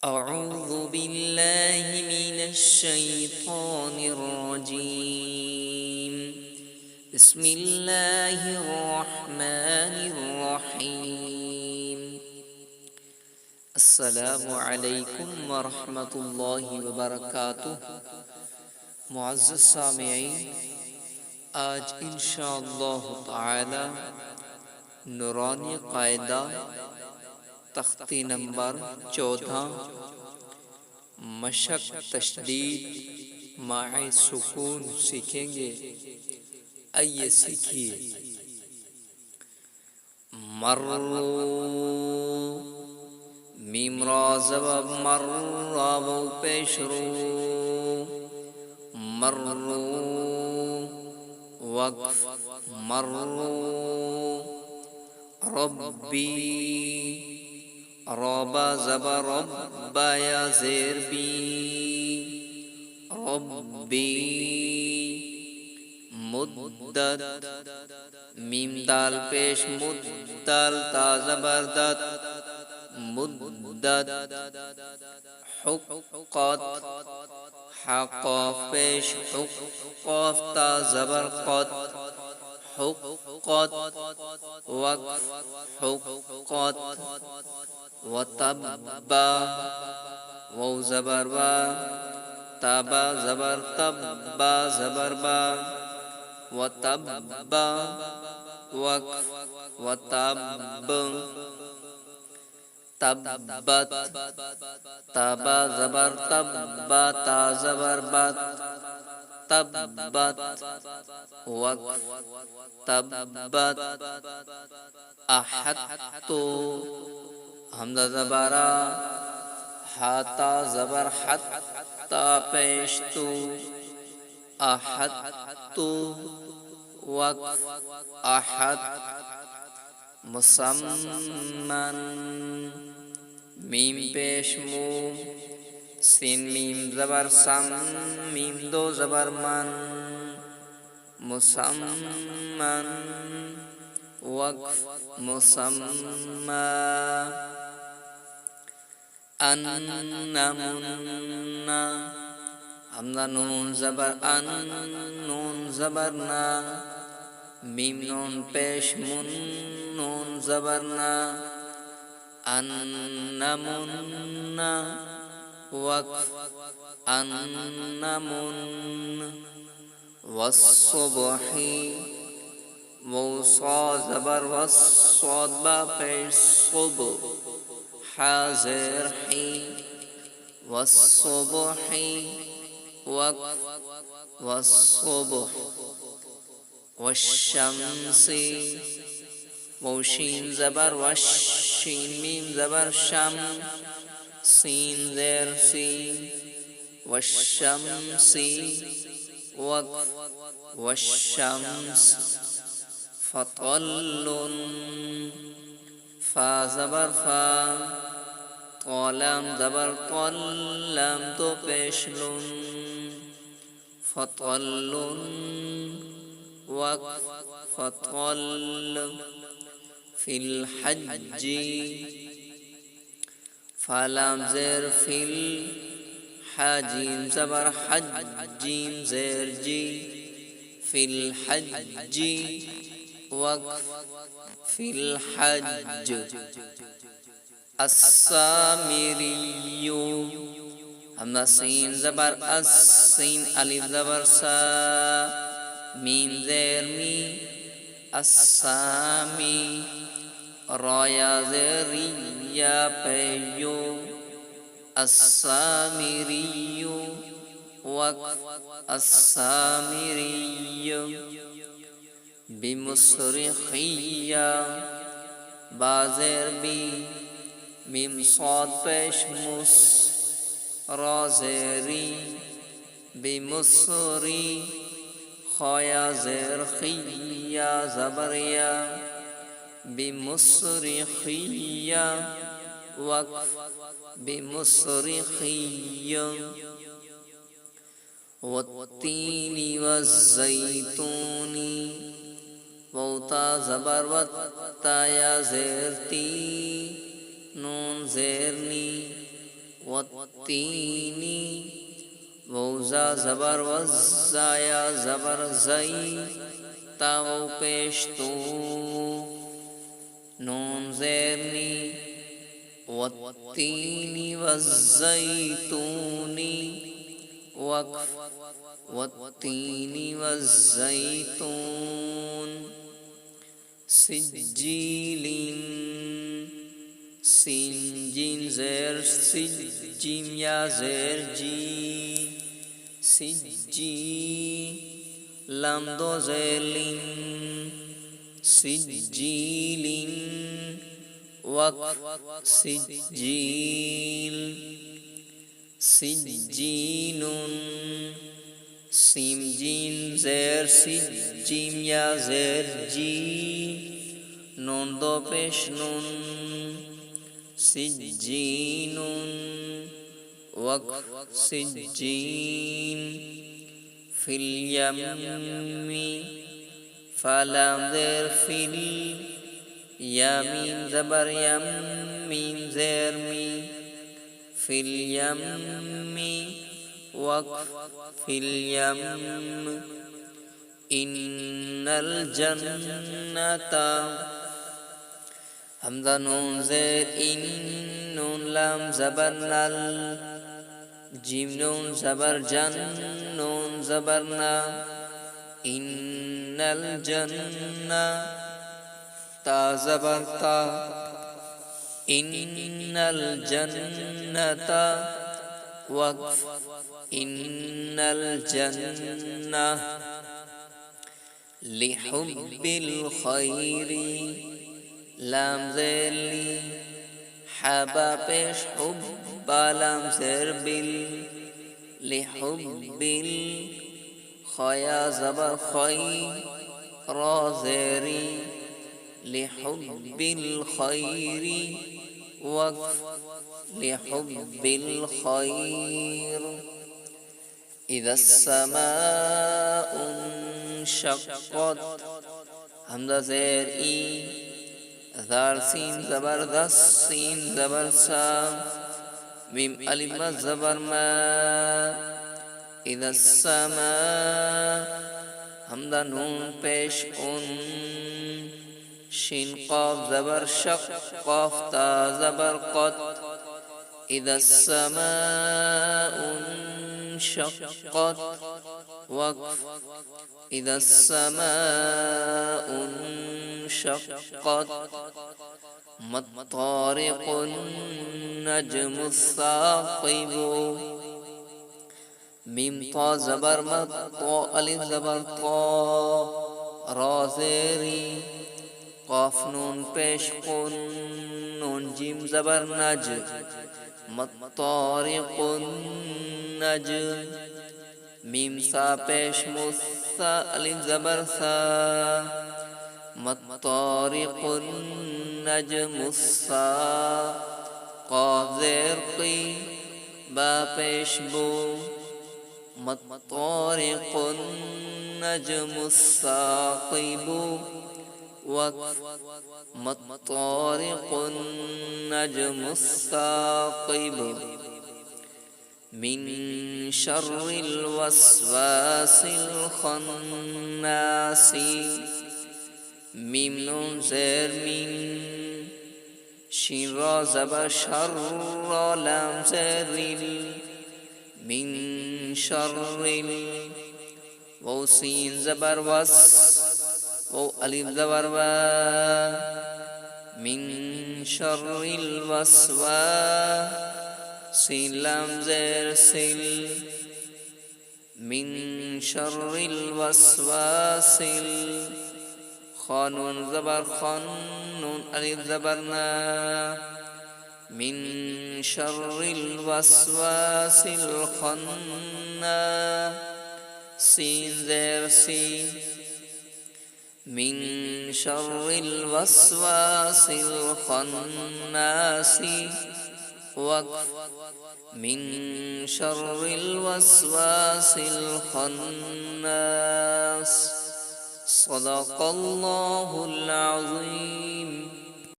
أعوذ بالله من الشيطان الرجيم. بسم الله الرحمن الرحيم. السلام عليكم ورحمة الله وبركاته. معزز سامعين، आज इंशाअल्लाह ताला नूरानी कायदा तख्ती नंबर 14 मशक तशदीद माए सुकून सीखेंगे। आइए सीखिए। मर्रू मीम रा ज़बर मर्रा वो पेशरू मर्रू वक्फ मर्रू रब्बी रबा ज़बर रब्बा या ज़ेर बी रब्बी मुद्दत मीम दाल पेश मुद्दल ता ज़बर दत मुद्दत हुक्कत हक़ पेश हुक्क़फ ता ज़बर क़त हुक्क़त वक्फ हुक्क़त वतब्बा वौ ज़बर बा तबा ज़बर तब्बा ज़बर बा वतब्बा वक्फ वतब्ब तब्बत तबा ज़बर तब्बा ता ज़बर बत तब्बत वक्फ तब्बत अहत्तु हमज़ा ज़बरा हाता ज़बर हत्ता पेशतु अहत्तु वक्फ अहत मुसम्मन मीम पेश मू सिन मीम ज़बर सम मीम दो ज़बर मन मुसम्मन वक्फ मुसम्मा अन्नमुन्ना हमज़ा नून ज़बर अन नून ज़बर ना मीम नून पेश मुन नून ज़बर ना अन्नमुन्ना वक्फ अन्नमुन वस्सुबही वो सा ज़बर वस्साद बा पेश सुब हाज़िर ही वस्सुबही वक्फ वस्सुबह वश्शम्सी वो शीन ज़बर वश्शीन मीम ज़बर शम सीन ज़ेर सी वश्शम्सी वक्फ वश्शम्स फ़तल्लुन फ़ा ज़बर फ़ा क़लम ज़बर क़लम तो पेशलुन फ़तल्लुन वक्फ फ़तल फ़िल हज्जी फ़लाम ज़ेर फ़िल हाजीम ज़बर हज्जीम ज़ेर जी फ़िल हज्जी वक्फ फ़िल हज्ज अस्सामिरिय्यु हमज़ा सीन ज़बर अस सीन अलिफ ज़बर सा मीम ज़ेर मी अस्सामी राया ज़ेर या पेयु अस्सामिरिय्यु वक्फ अस्सामिरिय्यु बिमुसरिखिया बाज़ेर बी मीम साद पेश मुस राज़ेरी बिमुसरी खाया ज़ेर खिया ज़बरिया बिमुसरिखिया वक्फ बिमुसरिखिया वत्तीनी वज़्ज़ैतूनी वौता ज़बर वत्ता या ज़ेर ती नून ज़ेरनी والتين ووزا زبر وزايا زبر زي تاو پیشتو نون زيرني والتين والزيتون وقف والتين والزيتون سجيل سنجين زير سجيم يا زير جي سجي لام دو زيلين سجيل وقف سجيل سجين سيم جيم زير سجيم يا زير جي نون دو پیش نون سجين وقف سجين في اليم فلام زير في اليمين زبر يم ميم زير مي في اليم وقف في اليم إن الجنة همزة نون زير إن نون لام زبر نل جيم نون زبر جن نون زبرنا إن الجنة تا زبر تا إن الجنة وقف إن الجنة لحب الخير لام زير لي حبا پیش حب لام زير بل لحب الخيا زبر خي را زيري لحب الخير وقف لحب الخير إذا السماء انشقت همزة زير إي ذال سين زبر دس سين زبر سا ميم ألف زبر ما إذا السماء همزة نون پیش شين قاف زبر شق قاف تا زبر قد إذا السماء انشقت وقف إذا السماء انشقت ما الطارق النجم الثاقب ميم طا زبر مد طا ألف زبر طا را زيري قاف نون پیش قن نون جيم زبر نج ما الطارق النجم ميم سا پیش مسا ألف زبر سا ما الطارق النجم السا قاف زير قي با پیش بو ما الطارق النجم الثاقب وقف ما الطارق النجم الثاقب من شر الوسواس الخناس ميم نون زير من شين را زبر شر لام زير من شر وو سين زبر وس وو ألف زبر وا من شر الوسواس لام زير سل من شر الوسواس خانون زبر خان نون ألف زبرنا من شر الوسواس الخناس سين زير سي من شر الوسواس الخناس وقف من شر الوسواس الخناس صدق الله العظيم.